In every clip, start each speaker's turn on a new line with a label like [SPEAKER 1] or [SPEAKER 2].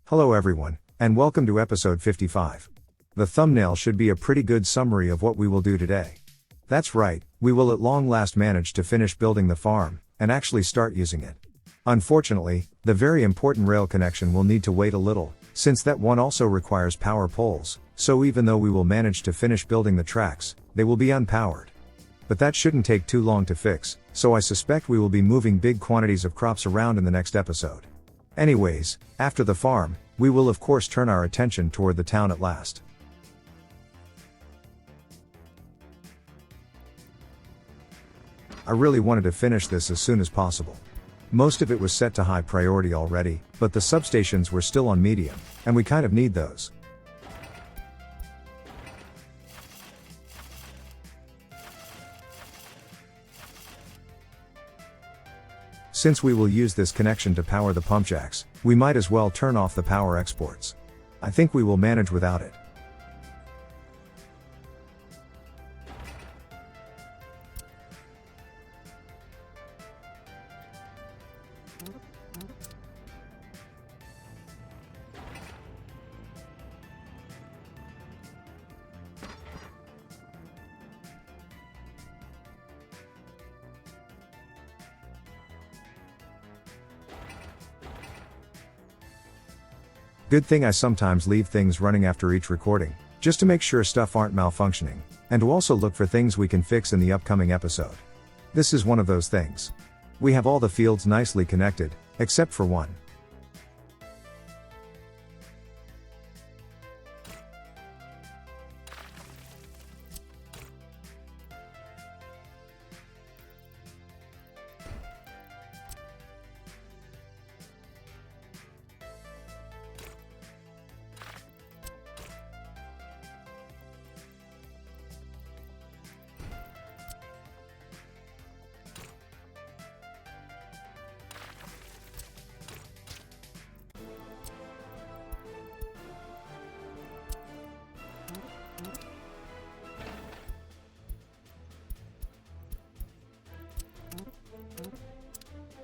[SPEAKER 1] Hello everyone, and welcome to episode 55. The thumbnail should be a pretty good summary of what we will do today. That's right, we will at long last manage to finish building the farm, and actually start using it. Unfortunately, the very important rail connection will need to wait a little, since that one also requires power poles, so even though we will manage to finish building the tracks, they will be unpowered. But that shouldn't take too long to fix, so I suspect we will be moving big quantities of crops around in the next episode. Anyways, after the farm, we will of course turn our attention toward the town at last. I really wanted to finish this as soon as possible. Most of it was set to high priority already, but the substations were still on medium, and we kind of need those. Since we will use this connection to power the pump jacks, we might as well turn off the power exports. I think we will manage without it. Good thing I sometimes leave things running after each recording, just to make sure stuff aren't malfunctioning, and to also look for things we can fix in the upcoming episode. This is one of those things. We have all the fields nicely connected, except for one.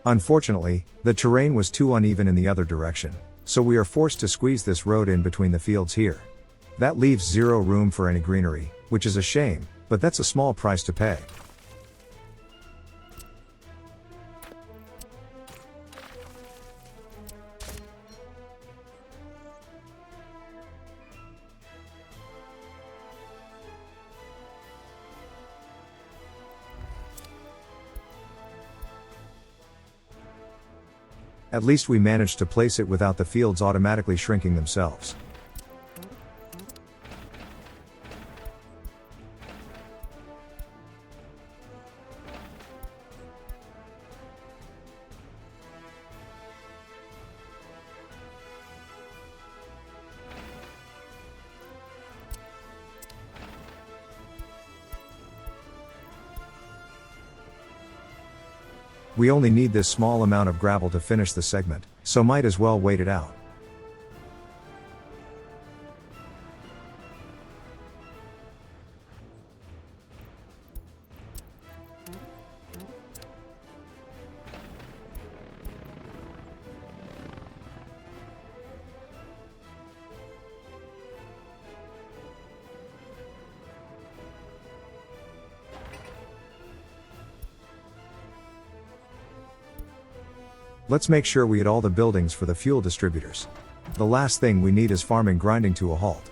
[SPEAKER 1] Unfortunately, the terrain was too uneven in the other direction, so we are forced to squeeze this road in between the fields here. That leaves zero room for any greenery, which is a shame, but that's a small price to pay. At least we managed to place it without the fields automatically shrinking themselves. We only need this small amount of gravel to finish the segment, so might as well wait it out. Let's make sure we hit all the buildings for the fuel distributors. The last thing we need is farming grinding to a halt.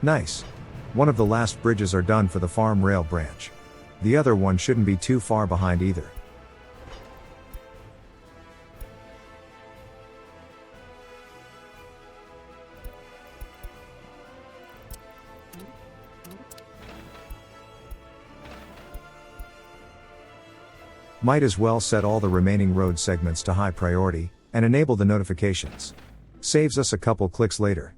[SPEAKER 1] Nice. One of the last bridges are done for the farm rail branch. The other one shouldn't be too far behind either. Might as well set all the remaining road segments to high priority, and enable the notifications. Saves us a couple clicks later.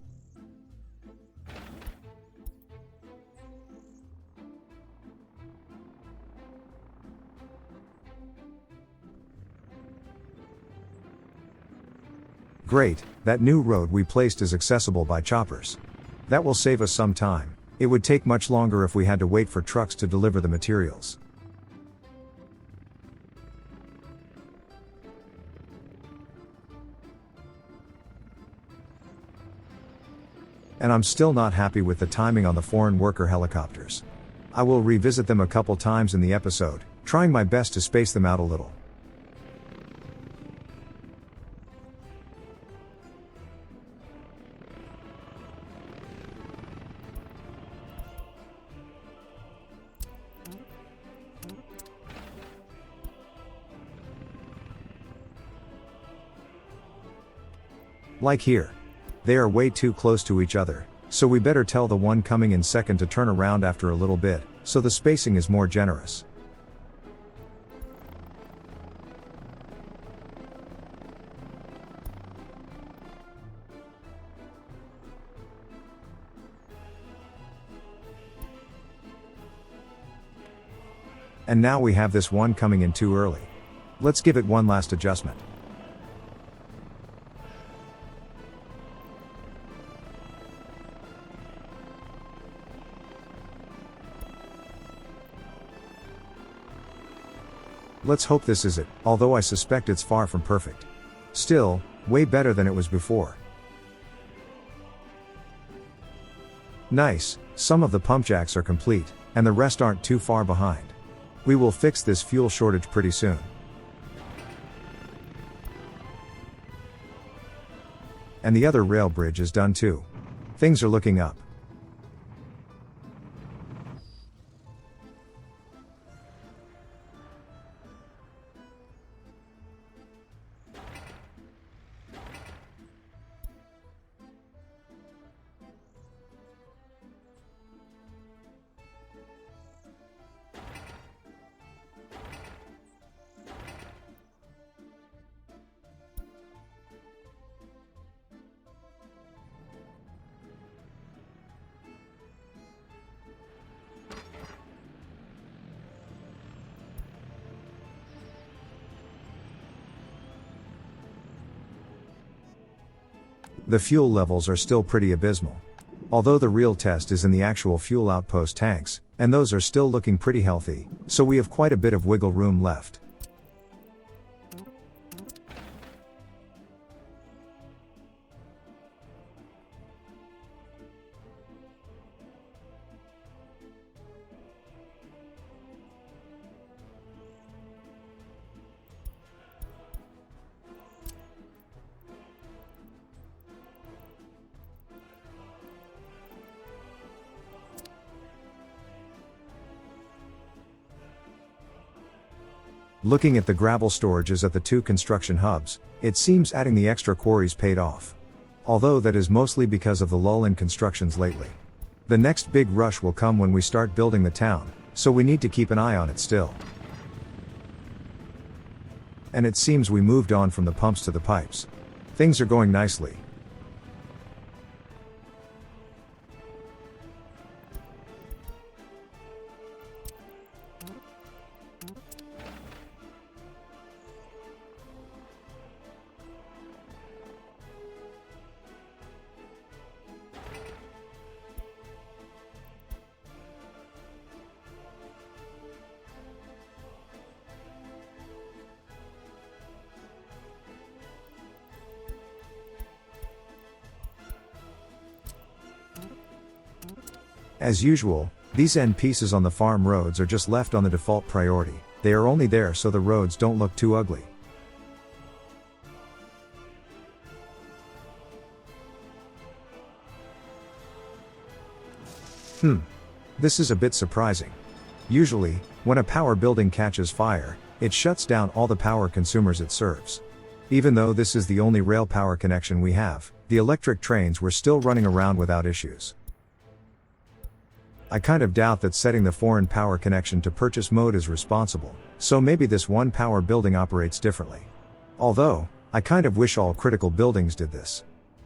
[SPEAKER 1] Great, that new road we placed is accessible by choppers. That will save us some time. It would take much longer if we had to wait for trucks to deliver the materials. And I'm still not happy with the timing on the foreign worker helicopters. I will revisit them a couple times in the episode, trying my best to space them out a little. Like here. They are way too close to each other, so we better tell the one coming in second to turn around after a little bit, so the spacing is more generous. And now we have this one coming in too early. Let's give it one last adjustment. Let's hope this is it, although I suspect it's far from perfect. Still, way better than it was before. Nice, some of the pump jacks are complete, and the rest aren't too far behind. We will fix this fuel shortage pretty soon. And the other rail bridge is done too. Things are looking up. The fuel levels are still pretty abysmal. Although the real test is in the actual fuel outpost tanks, and those are still looking pretty healthy, so we have quite a bit of wiggle room left. Looking at the gravel storages at the two construction hubs, it seems adding the extra quarries paid off. Although that is mostly because of the lull in constructions lately. The next big rush will come when we start building the town, so we need to keep an eye on it still. And it seems we moved on from the pumps to the pipes. Things are going nicely. As usual, these end pieces on the farm roads are just left on the default priority. They are only there so the roads don't look too ugly. This is a bit surprising. Usually, when a power building catches fire, it shuts down all the power consumers it serves. Even though this is the only rail power connection we have, the electric trains were still running around without issues. I kind of doubt that setting the foreign power connection to purchase mode is responsible, so maybe this one power building operates differently. Although, I kind of wish all critical buildings did this.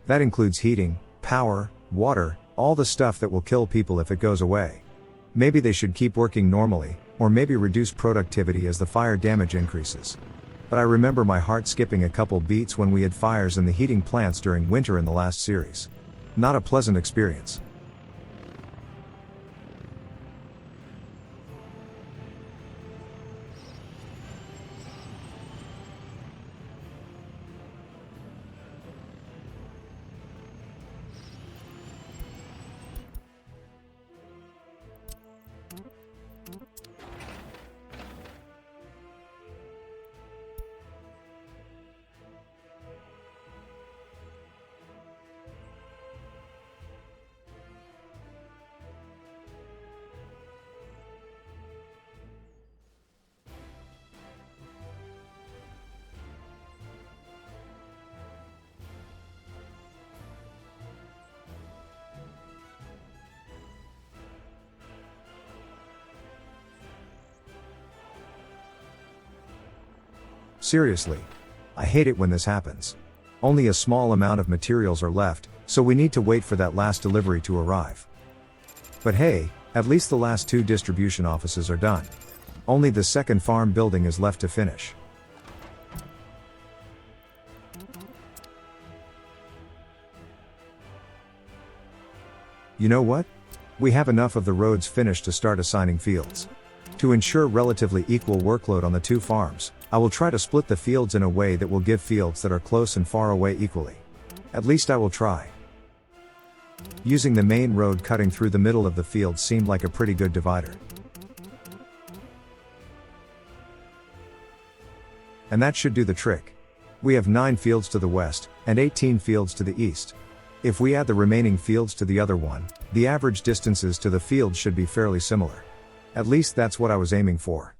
[SPEAKER 1] That includes heating, power, water, all the stuff that will kill people if it goes away. Maybe they should keep working normally, or maybe reduce productivity as the fire damage increases. but I remember my heart skipping a couple beats when we had fires in the heating plants during winter in the last series. Not a pleasant experience. Seriously. I hate it when this happens. Only a small amount of materials are left, so we need to wait for that last delivery to arrive. But hey, at least the last 2 distribution offices are done. Only the second farm building is left to finish. You know what? We have enough of the roads finished to start assigning fields. To ensure relatively equal workload on the 2 farms, I will try to split the fields in a way that will give fields that are close and far away equally. At least I will try. Using the main road cutting through the middle of the field seemed like a pretty good divider. And that should do the trick. We have 9 fields to the west, and 18 fields to the east. If we add the remaining fields to the other one, the average distances to the fields should be fairly similar. At least that's what I was aiming for.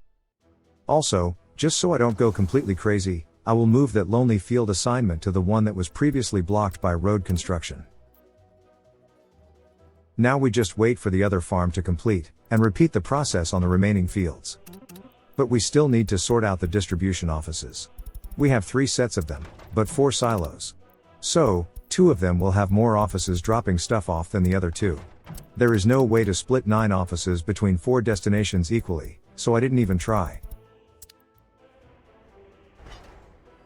[SPEAKER 1] Also, just so I don't go completely crazy, I will move that lonely field assignment to the one that was previously blocked by road construction. Now we just wait for the other farm to complete, and repeat the process on the remaining fields. But we still need to sort out the distribution offices. We have 3 sets of them, but 4 silos. So, 2 of them will have more offices dropping stuff off than the other 2. There is no way to split 9 offices between 4 destinations equally, so I didn't even try.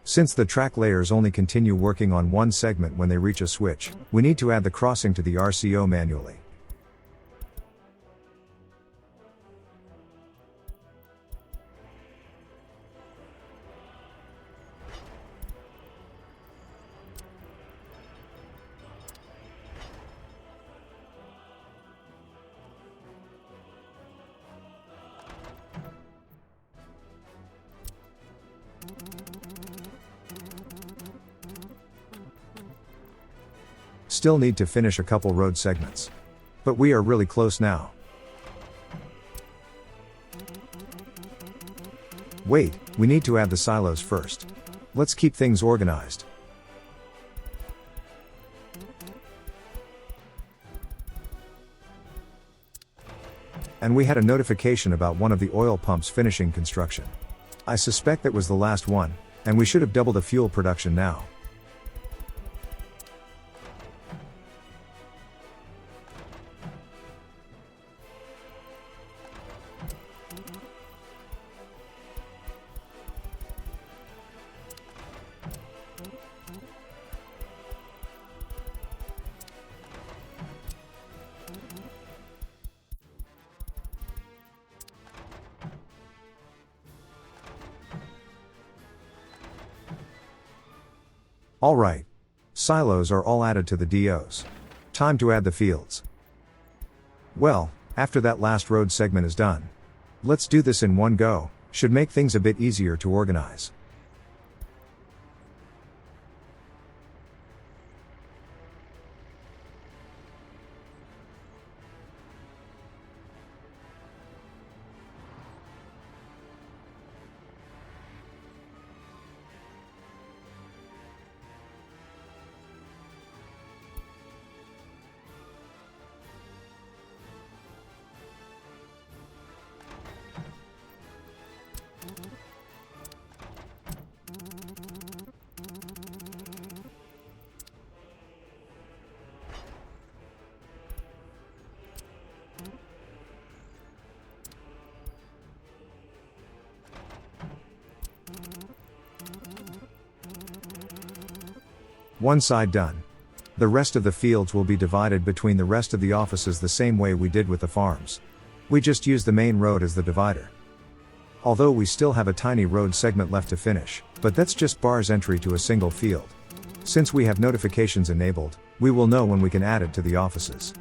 [SPEAKER 1] Since the track layers only continue working on one segment when they reach a switch, we need to add the crossing to the RCO manually. Still need to finish a couple road segments. But we are really close now. Wait, we need to add the silos first. Let's keep things organized. And we had a notification about one of the oil pumps finishing construction. I suspect that was the last one, and we should have doubled the fuel production now. Alright. Silos are all added to the DOs. Time to add the fields. Well, after that last road segment is done. Let's do this in one go, should make things a bit easier to organize. One side done. The rest of the fields will be divided between the rest of the offices the same way we did with the farms. We just use the main road as the divider. Although we still have a tiny road segment left to finish, but that's just bars entry to a single field. Since we have notifications enabled, we will know when we can add it to the offices.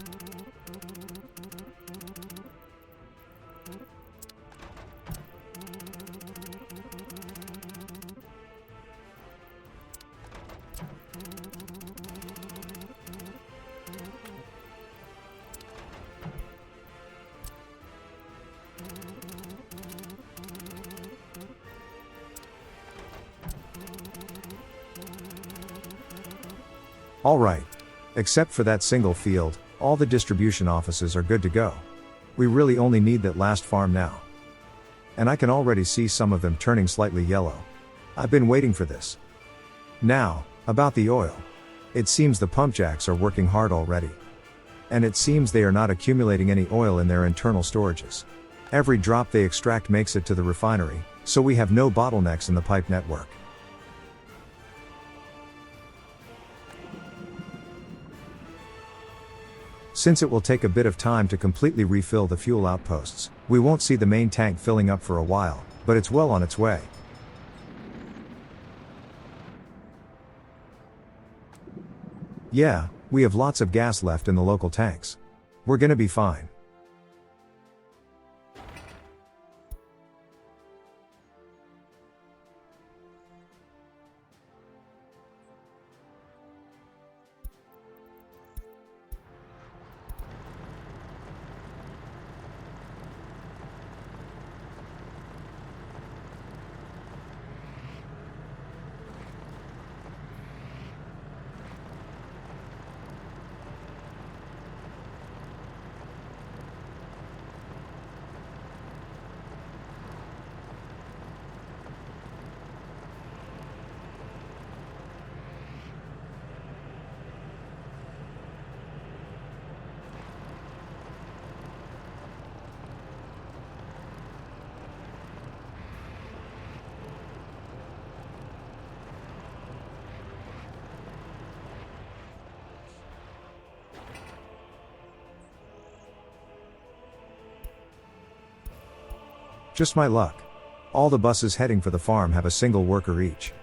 [SPEAKER 1] Alright. Except for that single field, all the distribution offices are good to go. We really only need that last farm now. And I can already see some of them turning slightly yellow. I've been waiting for this. Now, about the oil. It seems the pump jacks are working hard already. And it seems they are not accumulating any oil in their internal storages. Every drop they extract makes it to the refinery, so we have no bottlenecks in the pipe network. Since it will take a bit of time to completely refill the fuel outposts, we won't see the main tank filling up for a while, but it's well on its way. Yeah, we have lots of gas left in the local tanks. We're gonna be fine. Just my luck. All the buses heading for the farm have a single worker each.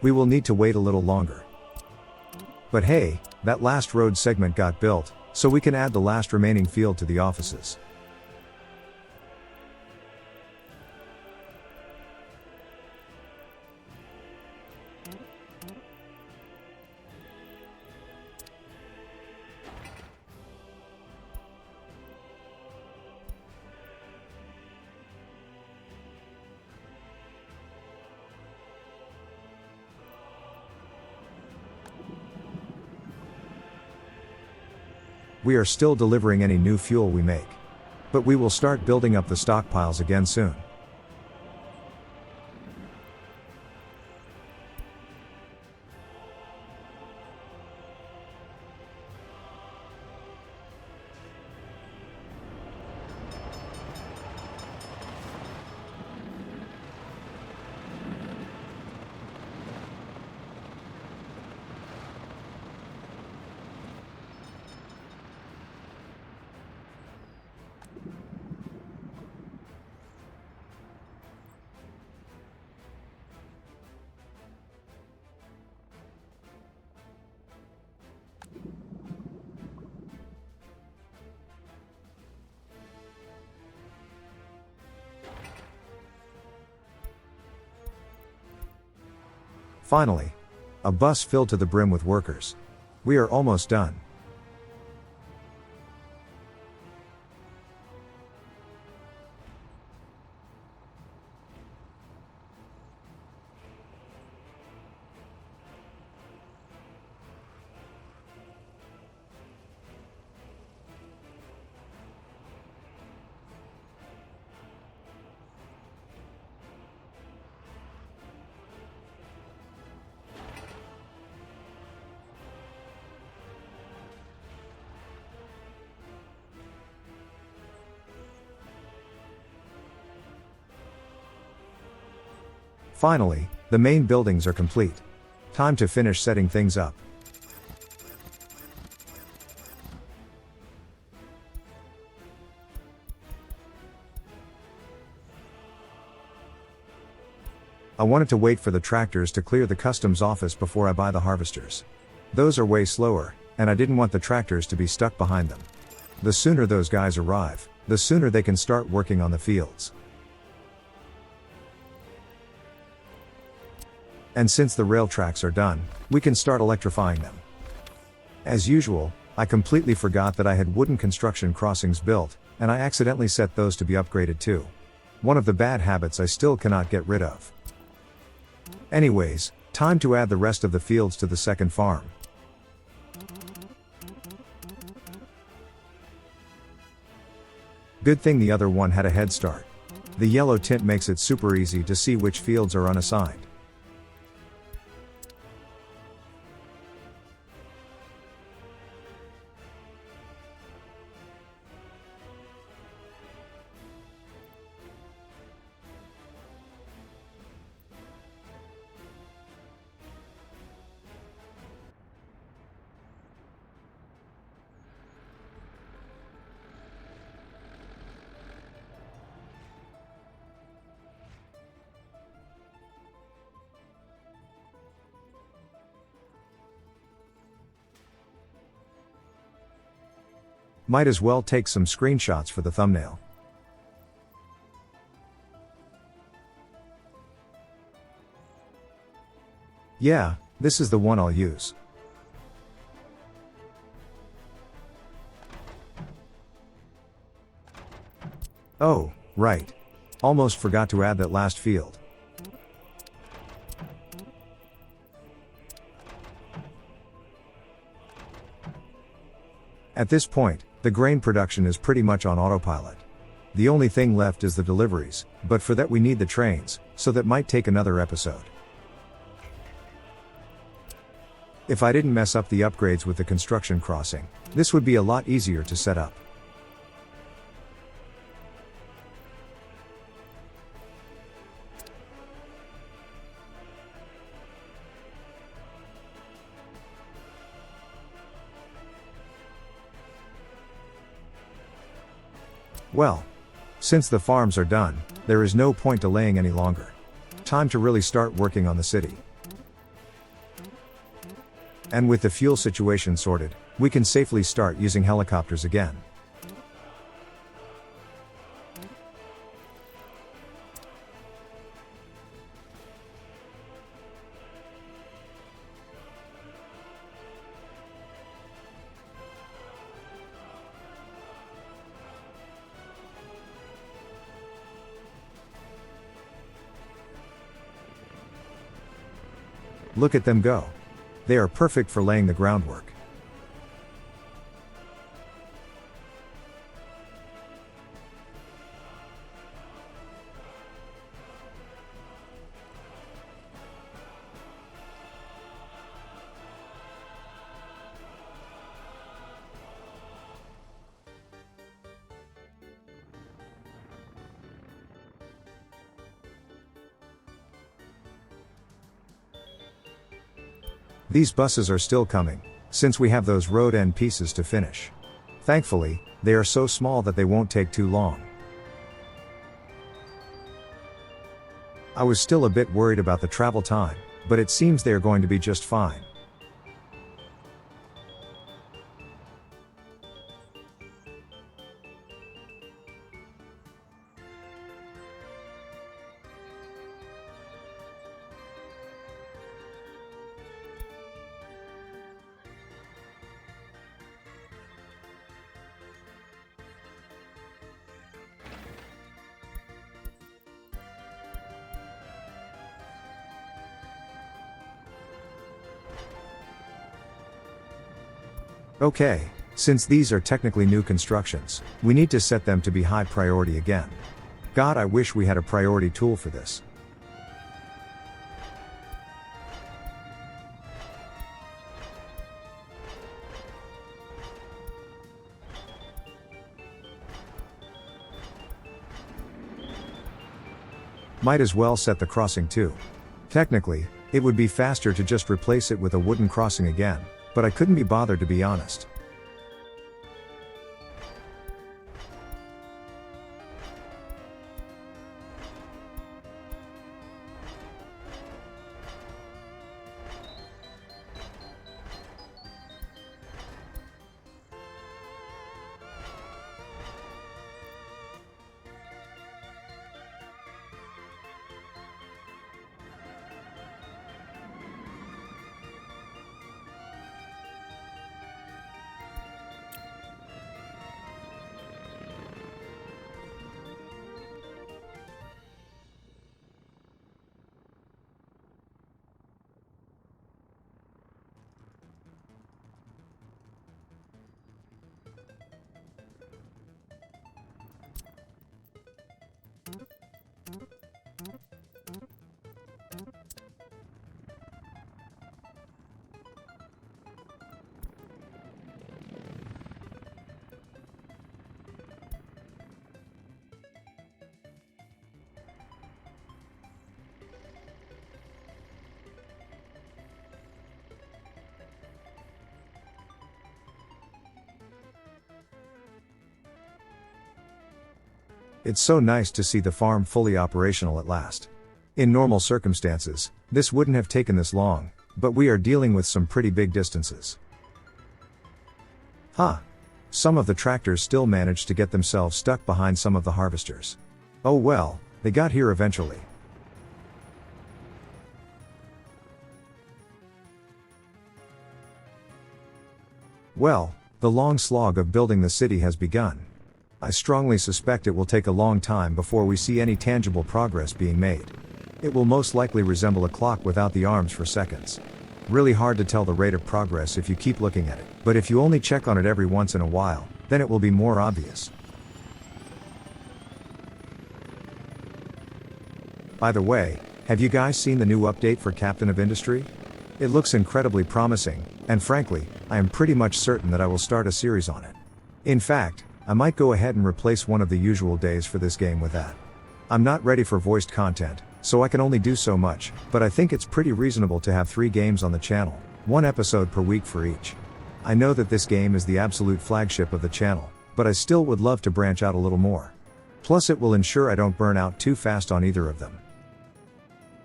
[SPEAKER 1] We will need to wait a little longer. But hey, that last road segment got built, so we can add the last remaining field to the offices. We are still delivering any new fuel we make. But we will start building up the stockpiles again soon. Finally. A bus filled to the brim with workers. We are almost done. Finally, the main buildings are complete. Time to finish setting things up. I wanted to wait for the tractors to clear the customs office before I buy the harvesters. Those are way slower, and I didn't want the tractors to be stuck behind them. The sooner those guys arrive, the sooner they can start working on the fields. And since the rail tracks are done, we can start electrifying them. As usual, I completely forgot that I had wooden construction crossings built, and I accidentally set those to be upgraded too. One of the bad habits I still cannot get rid of. Anyways, time to add the rest of the fields to the second farm. Good thing the other one had a head start. The yellow tint makes it super easy to see which fields are unassigned. Might as well take some screenshots for the thumbnail. Yeah, this is the one I'll use. Oh, right. Almost forgot to add that last field. At this point, the grain production is pretty much on autopilot. The only thing left is the deliveries, but for that we need the trains, so that might take another episode. If I didn't mess up the upgrades with the construction crossing, this would be a lot easier to set up. Well, since the farms are done, there is no point delaying any longer. Time to really start working on the city. And with the fuel situation sorted, we can safely start using helicopters again. Look at them go. They are perfect for laying the groundwork. These buses are still coming, since we have those road end pieces to finish. Thankfully, they are so small that they won't take too long. I was still a bit worried about the travel time, but it seems they are going to be just fine. Okay, since these are technically new constructions, we need to set them to be high priority again. God, I wish we had a priority tool for this. Might as well set the crossing too. Technically, it would be faster to just replace it with a wooden crossing again, but I couldn't be bothered to be honest. It's so nice to see the farm fully operational at last. In normal circumstances, this wouldn't have taken this long, but we are dealing with some pretty big distances. Some of the tractors still managed to get themselves stuck behind some of the harvesters. Oh well, they got here eventually. Well, the long slog of building the city has begun. I strongly suspect it will take a long time before we see any tangible progress being made. It will most likely resemble a clock without the arms for seconds. Really hard to tell the rate of progress if you keep looking at it, but if you only check on it every once in a while, then it will be more obvious. By the way, have you guys seen the new update for Captain of Industry? It looks incredibly promising, and frankly, I am pretty much certain that I will start a series on it. In fact, I might go ahead and replace one of the usual days for this game with that. I'm not ready for voiced content, so I can only do so much, but I think it's pretty reasonable to have 3 games on the channel, 1 episode per week for each. I know that this game is the absolute flagship of the channel, but I still would love to branch out a little more. Plus it will ensure I don't burn out too fast on either of them.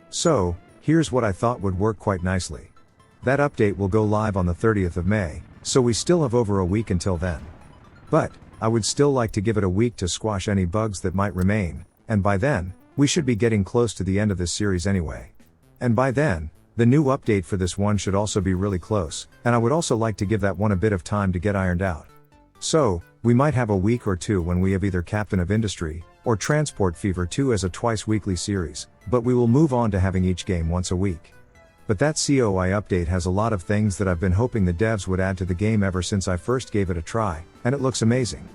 [SPEAKER 1] So, here's what I thought would work quite nicely. That update will go live on the 30th of May, so we still have over a week until then. But, I would still like to give it a week to squash any bugs that might remain, and by then, we should be getting close to the end of this series anyway. And by then, the new update for this one should also be really close, and I would also like to give that one a bit of time to get ironed out. So, we might have a week or two when we have either Captain of Industry, or Transport Fever 2 as a twice-weekly series, but we will move on to having each game once a week. But that COI update has a lot of things that I've been hoping the devs would add to the game ever since I first gave it a try, and it looks amazing.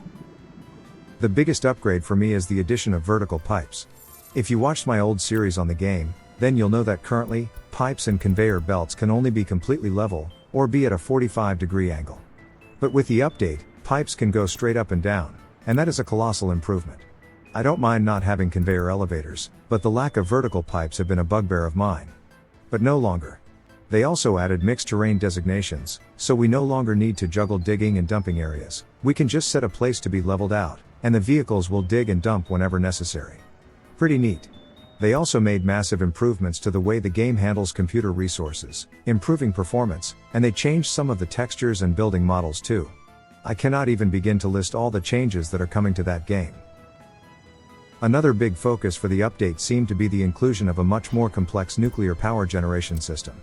[SPEAKER 1] The biggest upgrade for me is the addition of vertical pipes. If you watched my old series on the game, then you'll know that currently, pipes and conveyor belts can only be completely level, or be at a 45-degree angle. But with the update, pipes can go straight up and down, and that is a colossal improvement. I don't mind not having conveyor elevators, but the lack of vertical pipes have been a bugbear of mine. But no longer. They also added mixed terrain designations, so we no longer need to juggle digging and dumping areas. We can just set a place to be leveled out, and the vehicles will dig and dump whenever necessary. Pretty neat. They also made massive improvements to the way the game handles computer resources, improving performance, and they changed some of the textures and building models too. I cannot even begin to list all the changes that are coming to that game. Another big focus for the update seemed to be the inclusion of a much more complex nuclear power generation system.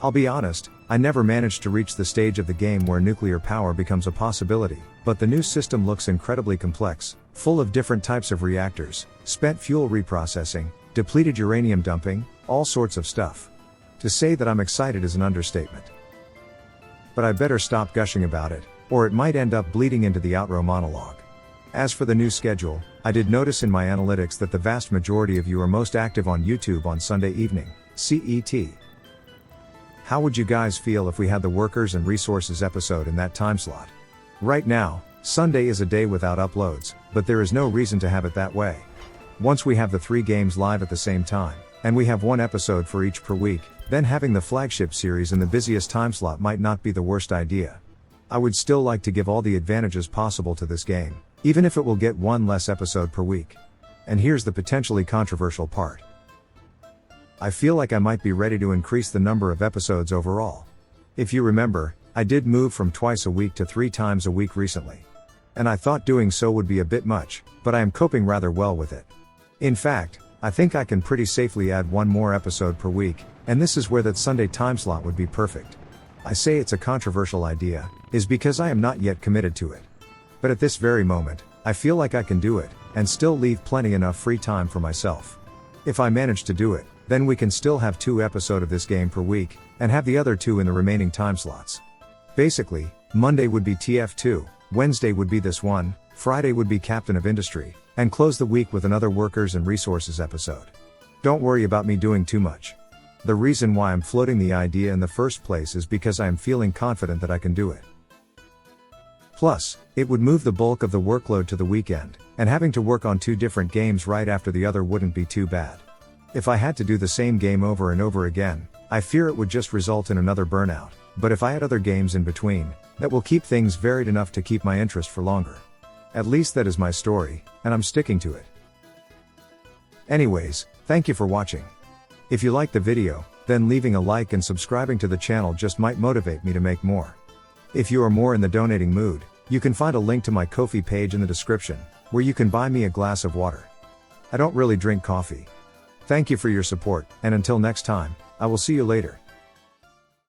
[SPEAKER 1] I'll be honest, I never managed to reach the stage of the game where nuclear power becomes a possibility, but the new system looks incredibly complex, full of different types of reactors, spent fuel reprocessing, depleted uranium dumping, all sorts of stuff. To say that I'm excited is an understatement. But I better stop gushing about it, or it might end up bleeding into the outro monologue. As for the new schedule, I did notice in my analytics that the vast majority of you are most active on YouTube on Sunday evening, CET. How would you guys feel if we had the Workers and Resources episode in that time slot? Right now, Sunday is a day without uploads, but there is no reason to have it that way. Once we have the 3 games live at the same time, and we have 1 episode for each per week, then having the flagship series in the busiest time slot might not be the worst idea. I would still like to give all the advantages possible to this game, even if it will get 1 less episode per week. And here's the potentially controversial part. I feel like I might be ready to increase the number of episodes overall. If you remember, I did move from twice a week to 3 times a week recently. And I thought doing so would be a bit much, but I am coping rather well with it. In fact, I think I can pretty safely add 1 more episode per week, and this is where that Sunday time slot would be perfect. I say it's a controversial idea, is because I am not yet committed to it. But at this very moment, I feel like I can do it, and still leave plenty enough free time for myself. If I manage to do it, then we can still have 2 episodes of this game per week, and have the other 2 in the remaining time slots. Basically, Monday would be TF2, Wednesday would be this one, Friday would be Captain of Industry, and close the week with another Workers and Resources episode. Don't worry about me doing too much. The reason why I'm floating the idea in the first place is because I am feeling confident that I can do it. Plus, it would move the bulk of the workload to the weekend, and having to work on 2 different games right after the other wouldn't be too bad. If I had to do the same game over and over again, I fear it would just result in another burnout, but if I had other games in between, that will keep things varied enough to keep my interest for longer. At least that is my story, and I'm sticking to it. Anyways, thank you for watching. If you liked the video, then leaving a like and subscribing to the channel just might motivate me to make more. If you are more in the donating mood, you can find a link to my Ko-fi page in the description, where you can buy me a glass of water. I don't really drink coffee. Thank you for your support, and until next time, I will see you later.